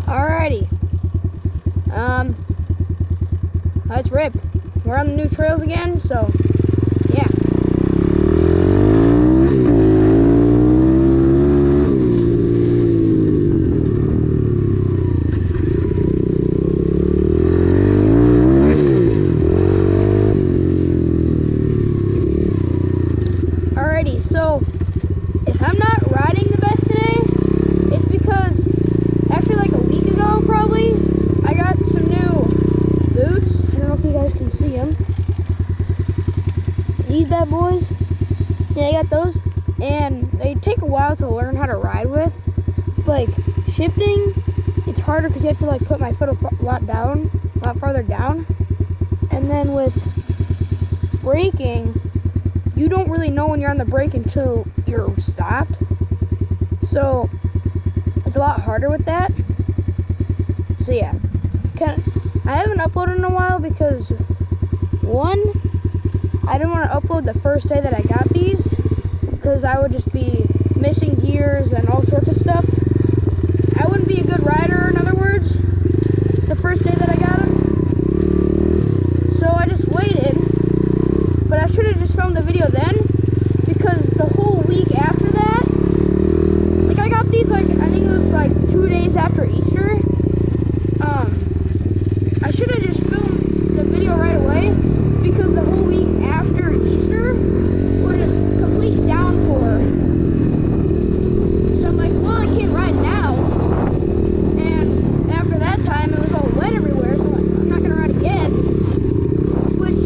Alrighty. Let's rip. We're on the new trails again, so yeah. Alrighty, so if I'm not riding the best today, it's because actually like a week ago probably, I got some new boots. I don't know if you guys can see them. These bad boys. Yeah, I got those. And they take a while to learn how to ride with. Like shifting, it's harder because you have to like put my foot a lot farther down. And then with braking, you don't really know when you're on the brake until you're stopped. So it's a lot harder with that. So yeah, I haven't uploaded in a while because one, I didn't want to upload the first day that I got these because I would just be missing gears and all sorts of stuff. I wouldn't be a good rider, in other words, the first day that I got them. So I just waited, but I should have just filmed the video then because the whole week after that, like I got these like, I think it was like 2 days after Easter. I should have just filmed the video right away because the whole week after Easter was just complete downpour. So I'm like, well, I can't ride now. And after that time, it was all wet everywhere, so I'm like, I'm not gonna ride again. Which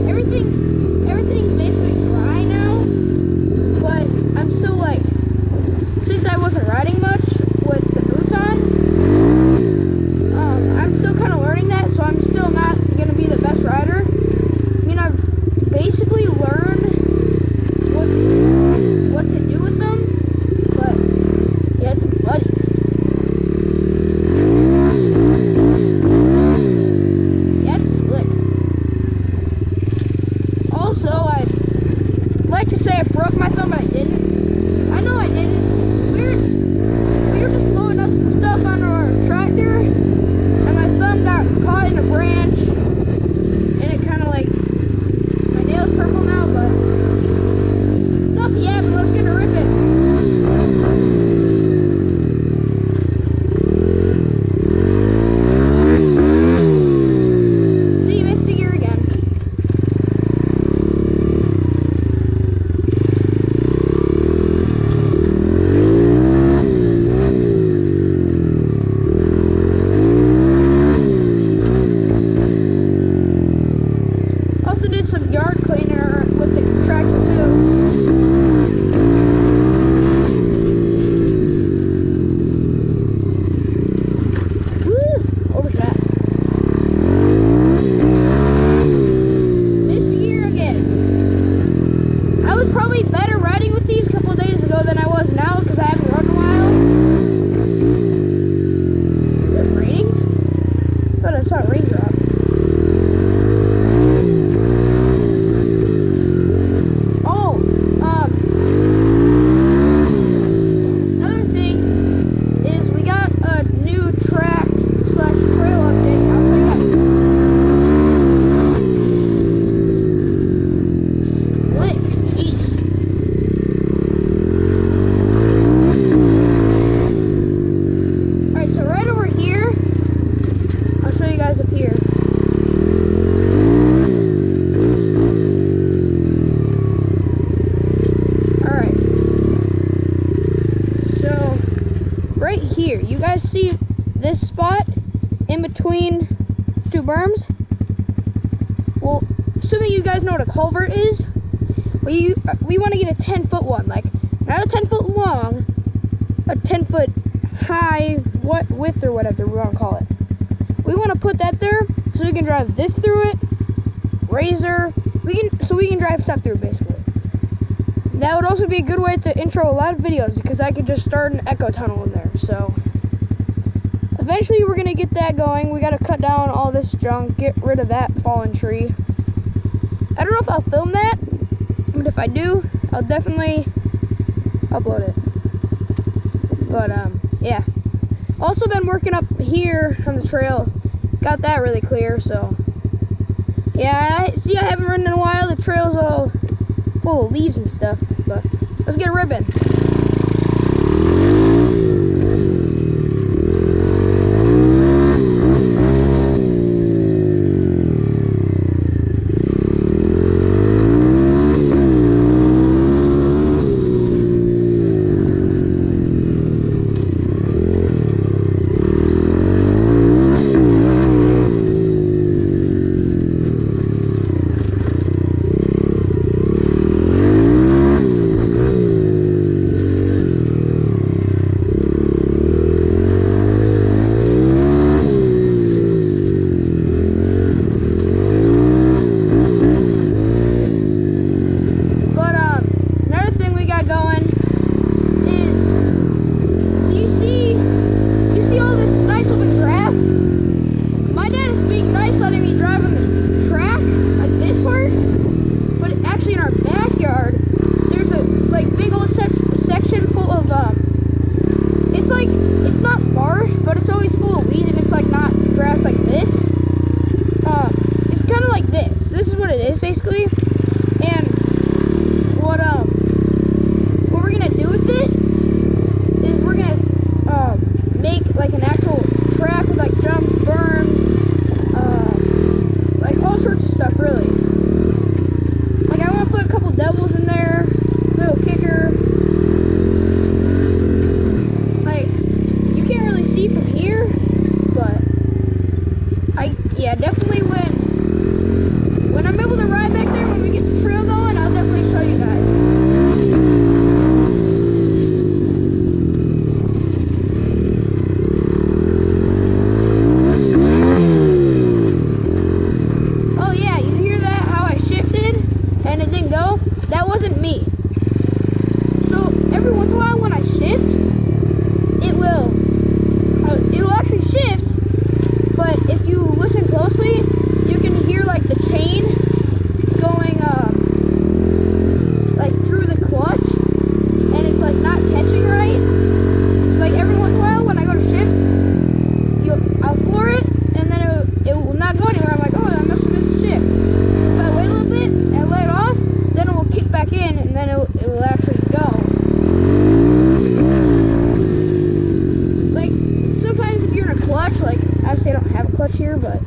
everything's basically dry now, but I'm still like, since I wasn't riding much with the boots on, I'm still kind of learning that, so I'm still not gonna be the best rider. I mean, I've basically learned what to do with them, but yeah, it's muddy. Yeah, it's slick. Also, I'd like to say I broke my thumb, but I didn't. I know I didn't. We were just loading up some stuff on our tractor, and my thumb got caught in a branch, and it kind of like, my nail's purple now, but nothing yet, but let's get to rip it. See, missed the gear again. Also did some yard cleaner with the tractor too. Woo! Overshot. Missed the gear again. I was probably better riding with these a couple of days ago than I was now because I haven't run in a while. Is it raining? I thought I saw a raindrop. Another thing is we got a new track / trail update. I'll show you guys. Slick, jeez. Alright, so right over here, I'll show you guys up here. Alright. So, right here, you guys see this spot in between two berms? Well, assuming you guys know what a culvert is, we want to get a 10-foot one, like not a 10-foot long, a 10-foot high, width or whatever we want to call it. We want to put that there so we can drive this through it, razor, so we can drive stuff through basically. That would also be a good way to intro a lot of videos because I could just start an echo tunnel in there. So eventually we're gonna get that going. We gotta cut down all this junk, get rid of that fallen tree. I don't know if I'll film that, but if I do, I'll definitely upload it. But yeah, Also been working up here on the trail. Got that really clear, so. Yeah, I haven't ridden in a while. The trail's all full of leaves and stuff, but let's get ribbon. Yeah, definitely when I'm able to ride back there, when we get the trail going, I'll definitely show you guys. Oh yeah, you hear that? How I shifted and it didn't go? That wasn't me. So every once in a while when I shift, it'll actually shift. But if you listen closely, you can hear like the chain going like through the clutch, and it's like not catching right. It's like every once in a while when I go to shift, I'll floor it, and then it will not go anywhere. I'm like, oh, I must have missed a shift. If I wait a little bit and I let it off, then it will kick back in, and then it will actually go. Like sometimes if you're in a clutch, like obviously I don't have a clutch here, but